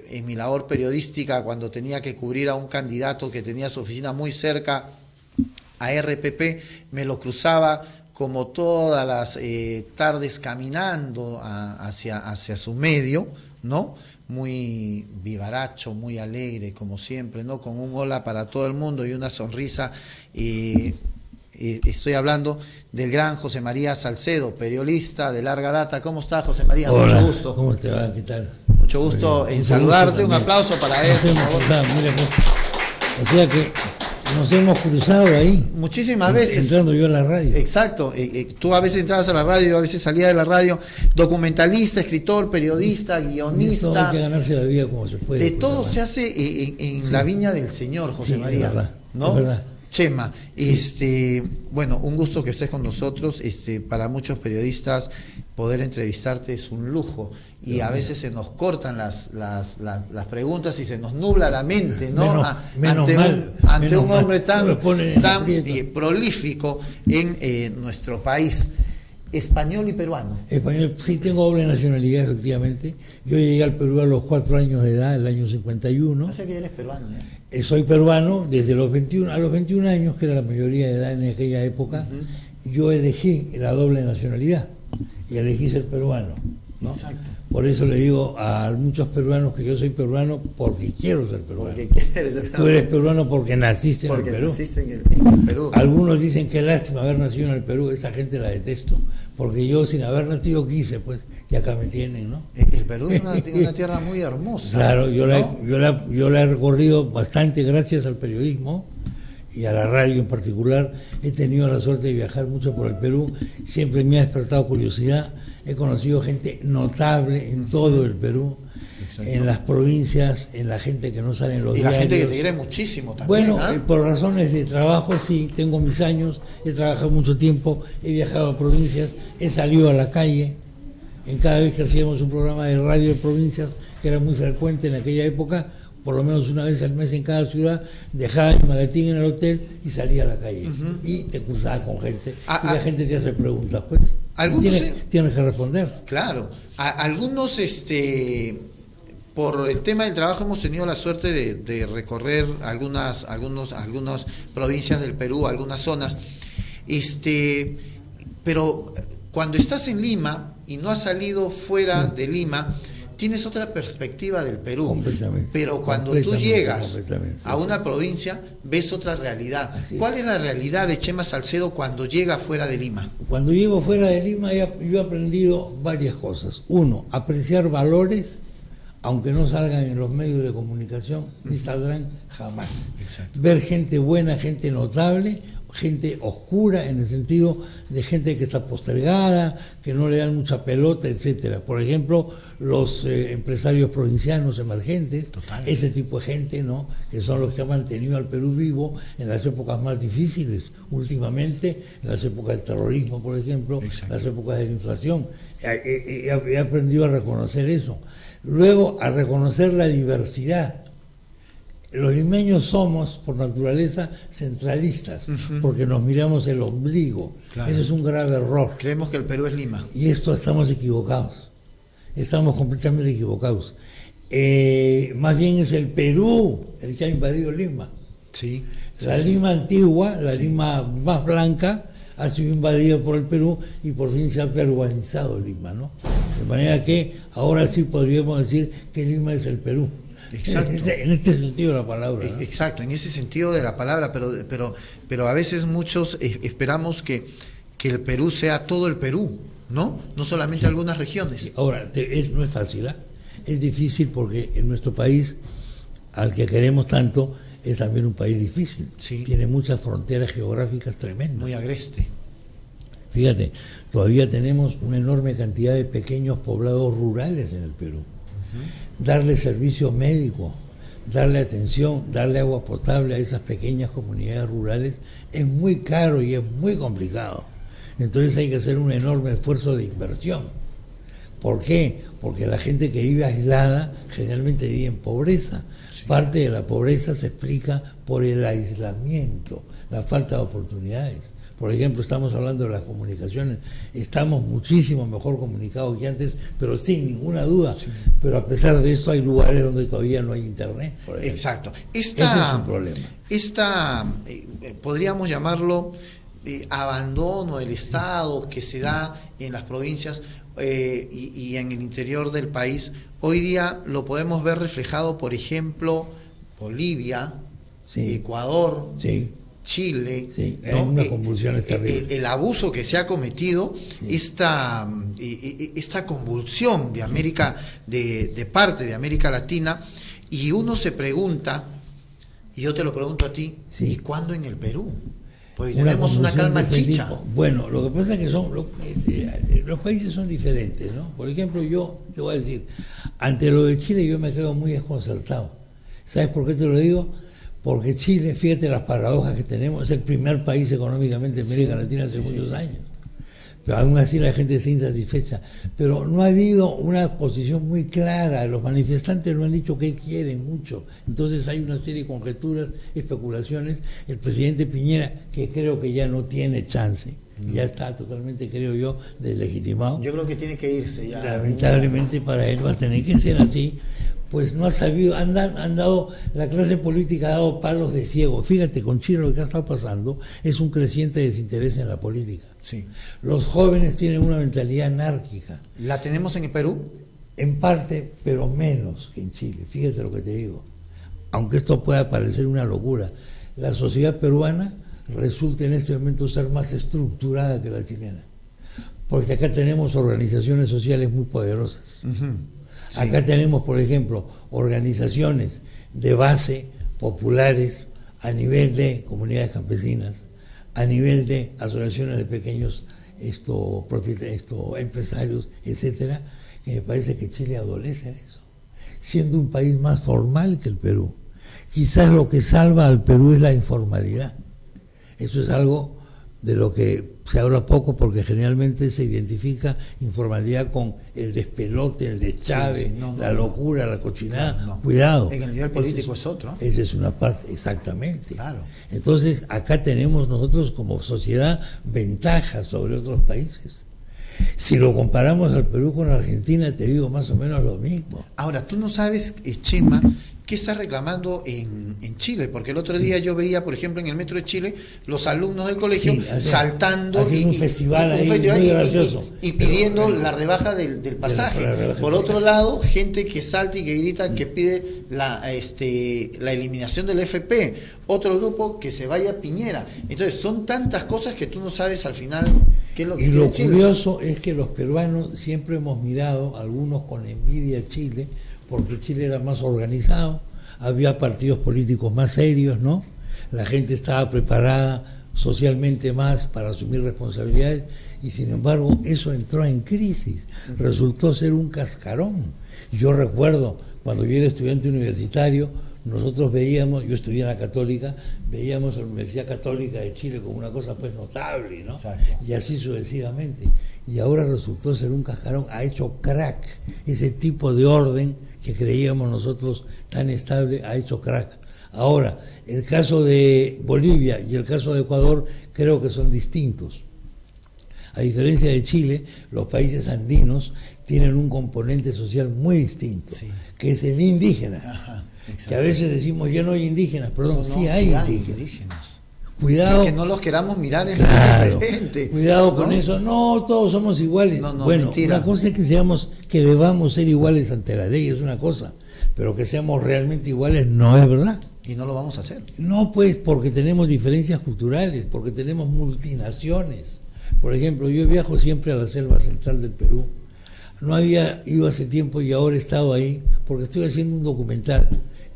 en mi labor periodística, cuando tenía que cubrir a un candidato que tenía su oficina muy cerca a RPP, me lo cruzaba como todas las tardes caminando hacia su medio, ¿no? Muy vivaracho, muy alegre, como siempre, ¿no? Con un hola para todo el mundo y una sonrisa. Estoy hablando del gran José María Salcedo, periodista de larga data. ¿Cómo está, José María? Hola, mucho gusto. ¿cómo te va? ¿Qué tal? Mucho gusto en saludarte. Un aplauso para él. Por favor. O sea que nos hemos cruzado ahí. Muchísimas veces. Entrando yo a la radio. Exacto. Tú a veces entrabas a la radio, yo a veces salía de la radio. Documentalista, escritor, periodista, guionista. Hay que ganarse la vida como se puede. De todo se hace en la viña del Señor, José María. Es verdad, ¿no? es verdad. Chema, bueno, un gusto que estés con nosotros. Para muchos periodistas poder entrevistarte es un lujo y a veces se nos cortan las preguntas y se nos nubla la mente, ¿no? Ante un hombre tan prolífico en nuestro país. Español y peruano. Español, sí, tengo doble nacionalidad, efectivamente. Yo llegué al Perú a los 4 años de edad, el año 51. O sea que eres peruano, ¿eh? Soy peruano desde los 21, a los 21 años, que era la mayoría de edad en aquella época. Yo elegí la doble nacionalidad y elegí ser peruano, ¿no? Exacto. Por eso le digo a muchos peruanos que yo soy peruano porque quiero ser peruano. Porque quieres ser peruano. Tú eres peruano porque naciste en el Perú. Porque naciste en el Perú. Algunos dicen que lástima haber nacido en el Perú, esa gente la detesto, porque yo sin haber nacido quise, pues, y acá me tienen, ¿no? El Perú es una tierra muy hermosa. Claro, yo ¿no? la he recorrido bastante gracias al periodismo y a la radio en particular. He tenido la suerte de viajar mucho por el Perú, siempre me ha despertado curiosidad. He conocido gente notable en todo el Perú. Exacto. En las provincias, en la gente que no sale en los diarios. Y la gente que te quiere muchísimo también. Bueno, por razones de trabajo, sí, tengo mis años, he trabajado mucho tiempo, he viajado a provincias, he salido a la calle. En cada vez que hacíamos un programa de radio de provincias, que era muy frecuente en aquella época, por lo menos una vez al mes en cada ciudad, dejaba mi maletín en el hotel y salía a la calle. Y te cruzabas con gente. Y la gente te hace preguntas, pues. Tienes que responder. Claro. Algunos, por el tema del trabajo hemos tenido la suerte de recorrer algunas provincias del Perú, algunas zonas. Pero cuando estás en Lima y no has salido fuera de Lima, tienes otra perspectiva del Perú. Completamente. Pero cuando tú llegas a una provincia, ves otra realidad. ¿Cuál es la realidad de Chema Salcedo cuando llega fuera de Lima? Cuando llego fuera de Lima, yo he aprendido varias cosas. Uno, apreciar valores, aunque no salgan en los medios de comunicación, ni saldrán jamás. Exacto. Ver gente buena, gente notable, gente oscura, en el sentido de gente que está postergada, que no le dan mucha pelota, etcétera. Por ejemplo, los empresarios provincianos emergentes, ese tipo de gente, ¿no? Que son los que han mantenido al Perú vivo en las épocas más difíciles, últimamente, en las épocas del terrorismo, por ejemplo, las épocas de la inflación. He aprendido a reconocer eso. Luego, a reconocer la diversidad. Los limeños somos, por naturaleza, centralistas, porque nos miramos el ombligo. Claro. Eso es un grave error. Creemos que el Perú es Lima. Y esto estamos equivocados. Estamos completamente equivocados. Más bien es el Perú el que ha invadido Lima. Sí. La Lima antigua, la Lima más blanca, ha sido invadida por el Perú y por fin se ha peruanizado Lima, ¿no? De manera que ahora sí podríamos decir que Lima es el Perú. Exacto. En este sentido de la palabra, ¿no? Exacto, en ese sentido de la palabra, pero a veces muchos esperamos que el Perú sea todo el Perú, ¿no? No solamente algunas regiones. Ahora, no es fácil, ¿eh? Es difícil porque en nuestro país, al que queremos tanto, es también un país difícil. Sí. Tiene muchas fronteras geográficas tremendas. Muy agreste. Fíjate, todavía tenemos una enorme cantidad de pequeños poblados rurales en el Perú. Darle servicio médico, darle atención, darle agua potable a esas pequeñas comunidades rurales es muy caro y es muy complicado. Entonces hay que hacer un enorme esfuerzo de inversión. ¿Por qué? Porque la gente que vive aislada generalmente vive en pobreza. Sí. Parte de la pobreza se explica por el aislamiento, la falta de oportunidades. Por ejemplo, estamos hablando de las comunicaciones, estamos muchísimo mejor comunicados que antes, pero sin ninguna duda. Sí. Pero a pesar de eso hay lugares donde todavía no hay internet. Exacto. Ese es un problema. Podríamos llamarlo abandono del Estado que se da en las provincias y en el interior del país. Hoy día lo podemos ver reflejado, por ejemplo, Bolivia, sí. Ecuador, sí. Chile, sí, ¿no? Hay una convulsión terrible. El abuso que se ha cometido, sí. esta convulsión de América, de parte de América Latina, y uno se pregunta, y yo te lo pregunto a ti, sí. ¿y cuándo en el Perú? Pues tenemos una calma chicha. Bueno, lo que pasa es que los países son diferentes, ¿no? Por ejemplo, yo te voy a decir, ante lo de Chile yo me quedo muy desconcertado. ¿Sabes por qué te lo digo? Porque Chile, fíjate las paradojas que tenemos, es el primer país económicamente en América Latina hace muchos años. Pero aún así la gente está insatisfecha. Pero no ha habido una posición muy clara. Los manifestantes no han dicho que quieren mucho. Entonces hay una serie de conjeturas, especulaciones. El presidente Piñera, que creo que ya no tiene chance, ya está totalmente, creo yo, deslegitimado. Yo creo que tiene que irse ya. Lamentablemente para él va a tener que ser así. Pues no ha sabido, la clase política ha dado palos de ciego. Fíjate, con Chile lo que ha estado pasando es un creciente desinterés en la política. Sí. Los jóvenes tienen una mentalidad anárquica. ¿La tenemos en el Perú? En parte, pero menos que en Chile. Fíjate lo que te digo. Aunque esto pueda parecer una locura, la sociedad peruana resulta en este momento ser más estructurada que la chilena. Porque acá tenemos organizaciones sociales muy poderosas. Uh-huh. Sí. Acá tenemos, por ejemplo, organizaciones de base populares a nivel de comunidades campesinas, a nivel de asociaciones de pequeños empresarios, etcétera, que me parece que Chile adolece de eso, siendo un país más formal que el Perú. Quizás lo que salva al Perú es la informalidad. Eso es algo de lo que se habla poco porque generalmente se identifica informalidad con el despelote, el deschave, la locura, la cochinada. Claro, Cuidado. En el nivel político es otro. Esa es una parte, exactamente. Claro. Entonces, acá tenemos nosotros como sociedad ventajas sobre otros países. Si lo comparamos al Perú con Argentina, te digo más o menos lo mismo. Ahora, tú no sabes, Chema, ¿qué está reclamando en Chile? Porque el otro día yo veía, por ejemplo, en el metro de Chile, los alumnos del colegio saltando y un festival ahí muy gracioso. Y pidiendo la rebaja del pasaje. Por otro lado, gente que salta y que grita que pide la eliminación del FP. Otro grupo que se vaya a Piñera. Entonces, son tantas cosas que tú no sabes al final qué es lo que quiere Chile. Y lo curioso es que los peruanos siempre hemos mirado, algunos con envidia a Chile, porque Chile era más organizado, había partidos políticos más serios, ¿no? La gente estaba preparada socialmente más para asumir responsabilidades y sin embargo eso entró en crisis, resultó ser un cascarón. Yo recuerdo cuando yo era estudiante universitario, nosotros veíamos, yo estudié en la Católica, veíamos a la Universidad Católica de Chile como una cosa pues notable, ¿no? Exacto. Y así sucesivamente. Y ahora resultó ser un cascarón, ha hecho crack. Ese tipo de orden que creíamos nosotros tan estable, ha hecho crack. Ahora, el caso de Bolivia y el caso de Ecuador creo que son distintos. A diferencia de Chile, los países andinos tienen un componente social muy distinto, sí, que es el indígena. Ajá, que a veces decimos, ya no hay indígenas, perdón, sí hay indígenas. Cuidado. Que no los queramos mirar en diferente. Cuidado con eso. No, todos somos iguales. Bueno, mentira. Una cosa es que debamos ser iguales ante la ley, es una cosa. Pero que seamos realmente iguales no es verdad. Y no lo vamos a hacer. No, pues, porque tenemos diferencias culturales, porque tenemos multinaciones. Por ejemplo, yo viajo siempre a la selva central del Perú. No había ido hace tiempo y ahora he estado ahí porque estoy haciendo un documental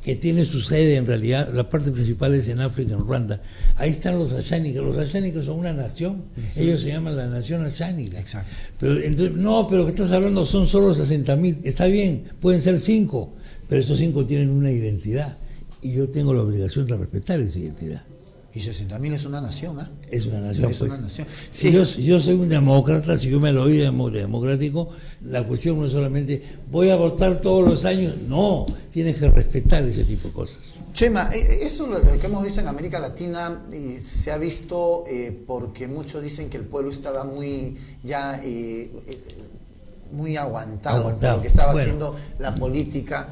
que tiene su sede en realidad, la parte principal es en África, en Ruanda. Ahí están los achánicas. Los achánicas son una nación, ellos se llaman la nación achánica. Exacto. Pero entonces, no, pero que estás hablando son solo 60.000. Está bien, pueden ser 5, pero estos 5 tienen una identidad y yo tengo la obligación de respetar esa identidad. Y 60.000 es una nación, ¿ah? Es una nación. Es pues. una nación. Si yo soy un demócrata, si yo me lo oí democrático, la cuestión no es solamente voy a votar todos los años, no, tienes que respetar ese tipo de cosas. Chema, eso lo que hemos visto en América Latina se ha visto porque muchos dicen que el pueblo estaba muy ya muy aguantado por lo que estaba haciendo la política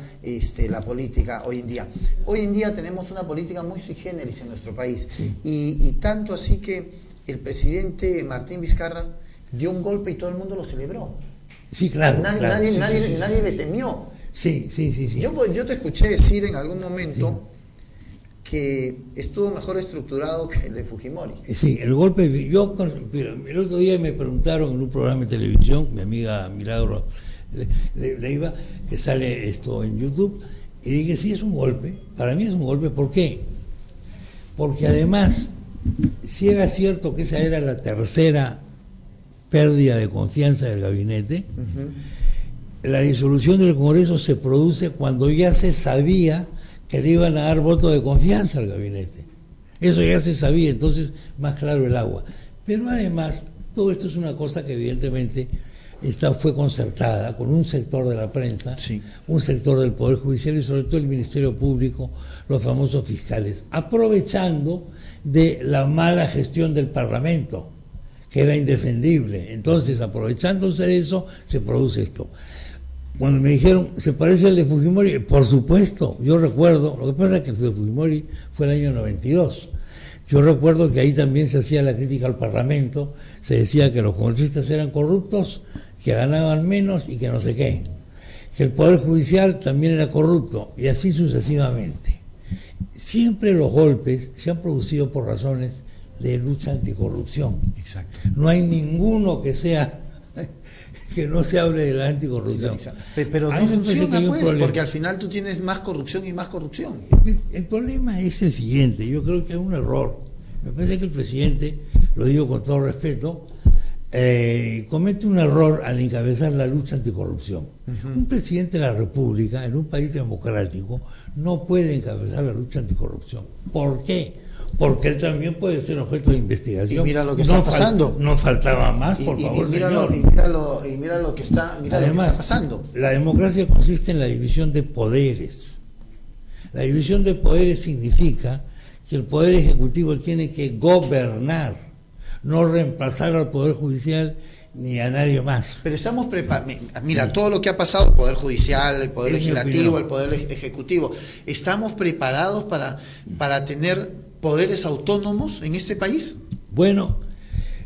hoy en día. Hoy en día tenemos una política muy sui generis en nuestro país, sí. y tanto así que el presidente Martín Vizcarra dio un golpe y todo el mundo lo celebró. Sí, claro. Nadie le temió. Sí. Yo te escuché decir en algún momento que estuvo mejor estructurado que el de Fujimori. Sí, el golpe, el otro día me preguntaron en un programa de televisión, mi amiga Milagro Leiva, que sale esto en YouTube, y dije, sí, es un golpe, para mí es un golpe, ¿por qué? Porque además, si era cierto que esa era la tercera pérdida de confianza del gabinete, la disolución del Congreso se produce cuando ya se sabía que le iban a dar voto de confianza al gabinete. Eso ya se sabía, entonces más claro el agua. Pero además, todo esto es una cosa que evidentemente fue concertada con un sector de la prensa, sí, un sector del Poder Judicial y sobre todo el Ministerio Público, los famosos fiscales, aprovechando de la mala gestión del Parlamento, que era indefendible. Entonces, aprovechándose de eso, se produce esto. Cuando me dijeron, ¿se parece al de Fujimori? Por supuesto, yo recuerdo, lo que pasa es que el de Fujimori fue el año 92. Yo recuerdo que ahí también se hacía la crítica al Parlamento, se decía que los congresistas eran corruptos, que ganaban menos y que no sé qué. Que el Poder Judicial también era corrupto, y así sucesivamente. Siempre los golpes se han producido por razones de lucha anticorrupción. Exacto. No hay ninguno que no se hable de la anticorrupción. Pero no funciona, pues, porque al final tú tienes más corrupción y más corrupción. El problema es el siguiente, yo creo que hay un error. Me parece que el presidente, lo digo con todo respeto, comete un error al encabezar la lucha anticorrupción. Un presidente de la República, en un país democrático, no puede encabezar la lucha anticorrupción. ¿Por qué? Porque él también puede ser objeto de investigación. Y mira lo que está pasando. No faltaba más, por favor, señor. Y mira lo que está pasando. La democracia consiste en la división de poderes. La división de poderes significa que el Poder Ejecutivo tiene que gobernar, no reemplazar al Poder Judicial ni a nadie más. Pero estamos preparados. Mira, todo lo que ha pasado, el Poder Judicial, el Poder Legislativo, el Poder Ejecutivo, ¿estamos preparados para tener poderes autónomos en este país? Bueno,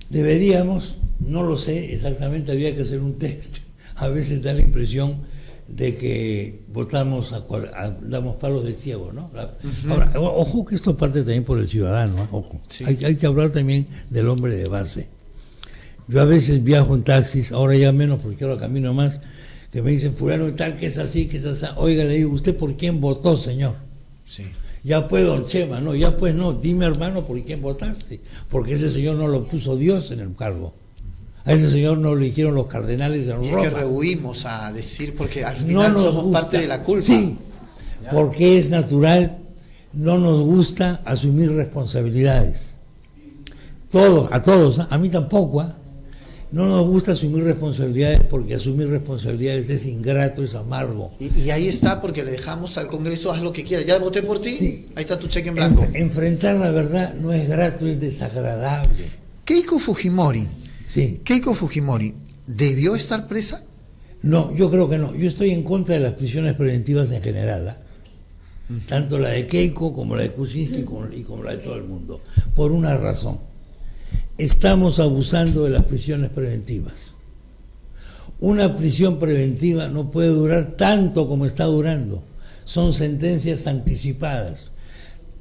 deberíamos, no lo sé exactamente, había que hacer un test. A veces da la impresión de que votamos damos palos de ciego, ¿no? Ahora, ojo que esto parte también por el ciudadano, ojo. Sí. Hay que hablar también del hombre de base. Yo a veces viajo en taxis, ahora ya menos porque ahora camino más, que me dicen, fulano y tal, que es así, que es así. Oiga, le digo, ¿usted por quién votó, señor? Sí. Ya pues, don Chema, no, ya pues no, dime, hermano, por quién votaste, porque ese señor no lo puso Dios en el cargo. A ese señor no lo eligieron los cardenales de Roma. Y es que rehuimos a decir, porque al final no somos parte de la culpa. Sí, ¿ya? Porque es natural, no nos gusta asumir responsabilidades. A todos, a mí tampoco, ¿eh? No nos gusta asumir responsabilidades porque asumir responsabilidades es ingrato, es amargo. Y ahí está, porque le dejamos al Congreso, haz lo que quieras. Ya voté por ti, sí. Ahí está tu cheque en blanco. Enfrentar la verdad no es grato, es desagradable. Keiko Fujimori. Sí. Keiko Fujimori, ¿debió estar presa? No, yo creo que no. Yo estoy en contra de las prisiones preventivas en general, ¿eh? Tanto la de Keiko como la de Kuczynski y como la de todo el mundo. Por una razón. Estamos abusando de las prisiones preventivas. Una prisión preventiva no puede durar tanto como está durando. Son sentencias anticipadas.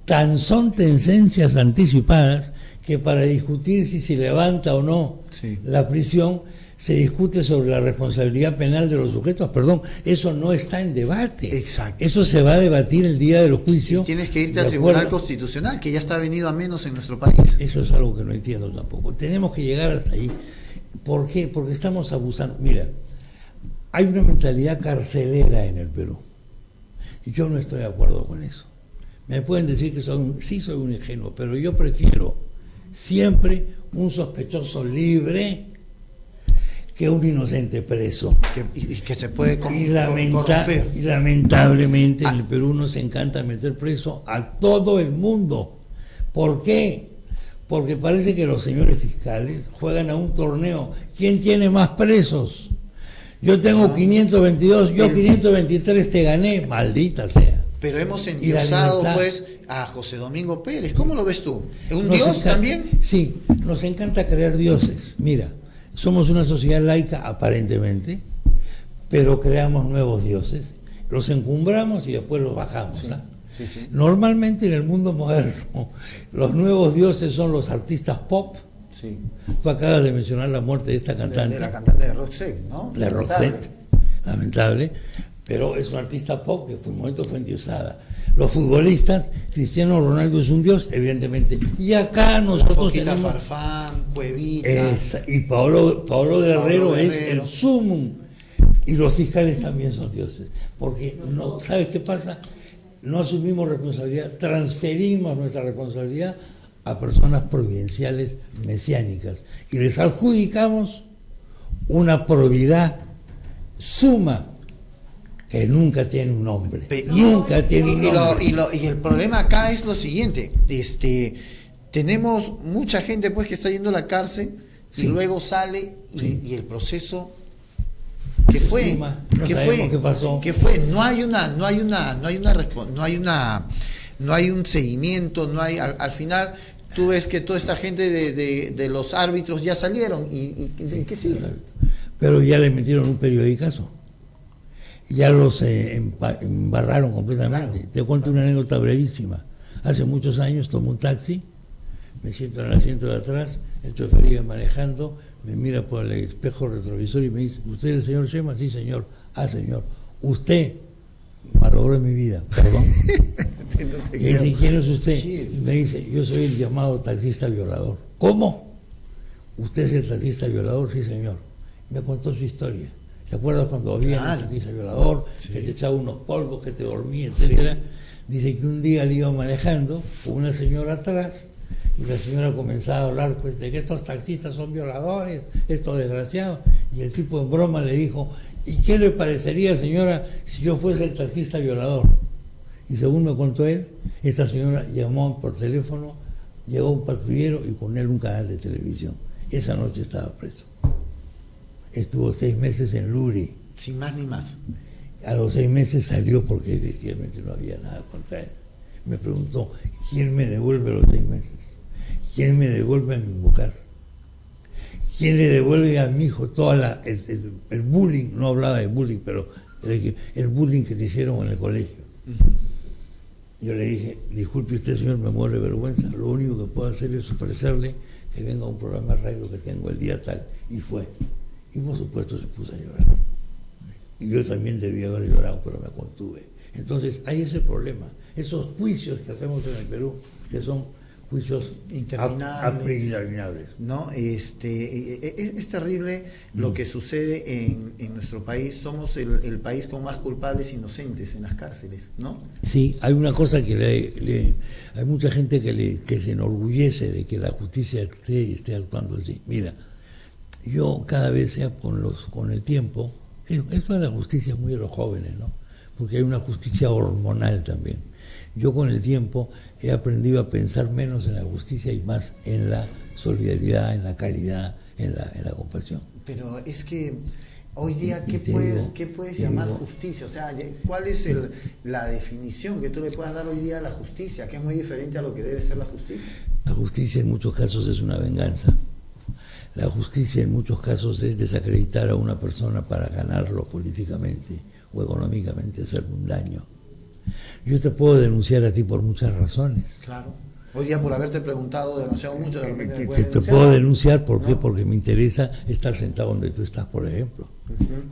Tan son sentencias anticipadas que para discutir si se levanta o no la prisión, se discute sobre la responsabilidad penal de los sujetos. Perdón, eso no está en debate. Exacto. Eso se va a debatir el día del juicio. Y tienes que irte al Tribunal Constitucional, que ya está venido a menos en nuestro país. Eso es algo que no entiendo tampoco. Tenemos que llegar hasta ahí. ¿Por qué? Porque estamos abusando. Mira, hay una mentalidad carcelera en el Perú. Y yo no estoy de acuerdo con eso. Me pueden decir que sí soy un ingenuo, pero yo prefiero siempre un sospechoso libre que un inocente preso. Y que se puede corromper. Y lamentablemente en el Perú nos encanta meter preso a todo el mundo. ¿Por qué? Porque parece que los señores fiscales juegan a un torneo. ¿Quién tiene más presos? Yo tengo 522, yo 523 te gané, maldita sea. Pero hemos endiosado pues a José Domingo Pérez. ¿Cómo lo ves tú? ¿Es un dios también? Sí, nos encanta crear dioses. Mira, somos una sociedad laica aparentemente, pero creamos nuevos dioses, los encumbramos y después los bajamos. Sí, ¿Ah? sí. Normalmente en el mundo moderno los nuevos dioses son los artistas pop. Sí. Tú acabas de mencionar la muerte de esta cantante. De la cantante de Roxette, ¿no? De Roxette, lamentable, pero es un artista pop que en un momento fue endiosada. Los futbolistas, Cristiano Ronaldo es un dios, evidentemente. Y acá nosotros tenemos... Farfán, Cuevita... y Paolo Guerrero es el sumum. Y los fiscales también son dioses. Porque, no, ¿sabes qué pasa? No asumimos responsabilidad, transferimos nuestra responsabilidad a personas providenciales mesiánicas y les adjudicamos una probidad suma que nunca tiene un nombre. Nunca tiene un nombre. Y el problema acá es lo siguiente, tenemos mucha gente pues que está yendo a la cárcel y luego sale y el proceso ¿qué fue? ¿Qué pasó? ¿Qué fue? No hay un seguimiento, no hay al final tú ves que toda esta gente de los árbitros ya salieron y ¿qué sigue? Pero ya le metieron un periodicazo. Ya los embarraron completamente. Claro. Te cuento una anécdota brevísima. Hace muchos años tomo un taxi, me siento en el asiento de atrás, el chofer iba manejando, me mira por el espejo retrovisor y me dice, ¿usted es el señor Shema? Sí, señor. Ah, señor. Usted malogró mi vida, perdón. Y dice, ¿quién es usted? Y me dice, yo soy el llamado taxista violador. ¿Cómo? ¿Usted es el taxista violador? Sí, señor. Me contó su historia. ¿Te acuerdas cuando había un taxista violador, que te echaba unos polvos, que te dormía, etcétera? Sí. Dice que un día le iba manejando con una señora atrás y la señora comenzaba a hablar pues de que estos taxistas son violadores, estos desgraciados, y el tipo en broma le dijo, ¿y qué le parecería, señora, si yo fuese el taxista violador? Y según me contó él, esta señora llamó por teléfono, llegó un patrullero y con él un canal de televisión. Esa noche estaba preso. Estuvo 6 meses en Luri. Sin más ni más. A los 6 meses salió porque efectivamente no había nada contra él. Me preguntó, ¿quién me devuelve los 6 meses? ¿Quién me devuelve a mi mujer? ¿Quién le devuelve a mi hijo todo el bullying? No hablaba de bullying, pero el bullying que le hicieron en el colegio. Yo le dije, disculpe usted, señor, me muero de vergüenza. Lo único que puedo hacer es ofrecerle que venga a un programa de radio que tengo el día tal. Y fue. Y por supuesto se puso a llorar. Y yo también debía haber llorado, pero me contuve. Entonces hay ese problema. Esos juicios que hacemos en el Perú, que son juicios interminables. No, es terrible lo que sucede en nuestro país. Somos el país con más culpables inocentes en las cárceles, ¿no? Sí, hay una cosa que hay mucha gente que se enorgullece de que la justicia esté actuando así. Mira, yo cada vez sea con el tiempo, esto de la justicia es muy de los jóvenes, ¿no? Porque hay una justicia hormonal también. Yo con el tiempo he aprendido a pensar menos en la justicia y más en la solidaridad, en la caridad, en la compasión. Pero es que hoy día, ¿qué puedes llamar justicia? O sea, ¿cuál es la definición que tú le puedas dar hoy día a la justicia? Que es muy diferente a lo que debe ser la justicia. La justicia en muchos casos es una venganza. La justicia en muchos casos es desacreditar a una persona para ganarlo políticamente o económicamente, hacerle un daño. Yo te puedo denunciar a ti por muchas razones. Claro. Hoy día por haberte preguntado demasiado mucho. Te puedo denunciar, ¿por qué? Porque me interesa estar sentado donde tú estás, por ejemplo.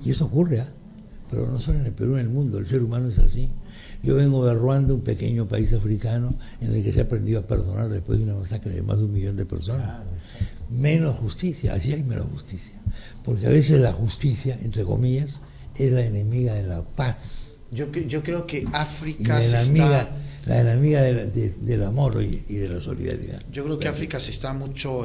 Y eso ocurre, pero no solo en el Perú, en el mundo. El ser humano es así. Yo vengo de Ruanda, un pequeño país africano, en el que se ha aprendido a perdonar después de una masacre de más de 1 millón de personas. Claro, menos justicia, así hay menos justicia. Porque a veces la justicia, entre comillas, es la enemiga de la paz. Yo creo que África la enemiga del amor y de la solidaridad. Yo creo que África se está mucho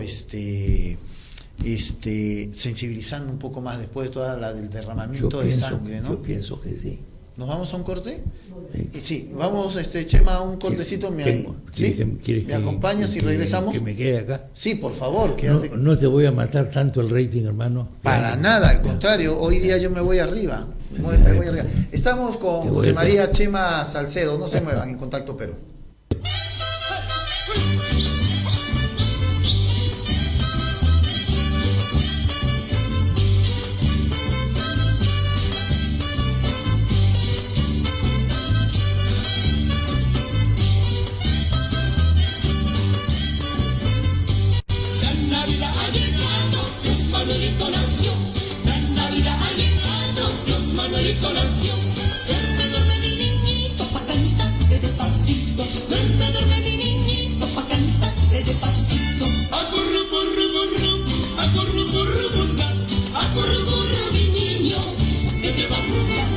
sensibilizando un poco más después de toda del derramamiento de sangre, ¿no? Yo pienso que sí. ¿Nos vamos a un corte? Sí, sí, vamos, Chema, a un cortecito. ¿Sí? ¿Me acompañas y regresamos? Que me quede acá. Sí, por favor. No te voy a matar tanto el rating, hermano. Para nada, al contrario, hoy día yo me voy arriba. Me voy arriba. Estamos con José María Chema Salcedo, no se muevan, en Contacto Perú. Nació, duerme, duerme mi niñito pa' cantarte despacito, duerme, duerme mi niñito pa' cantarte despacito. Acorru, corru, corru, acorru, corru, corru, acorru, corru mi niño, que te va a gustar.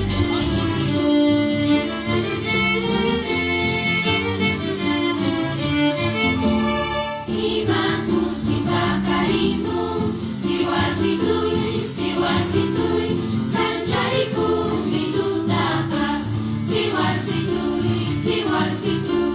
Imaku si bakarimu, siwar situy, siwar situy, cariku siwar situy, siwar situy.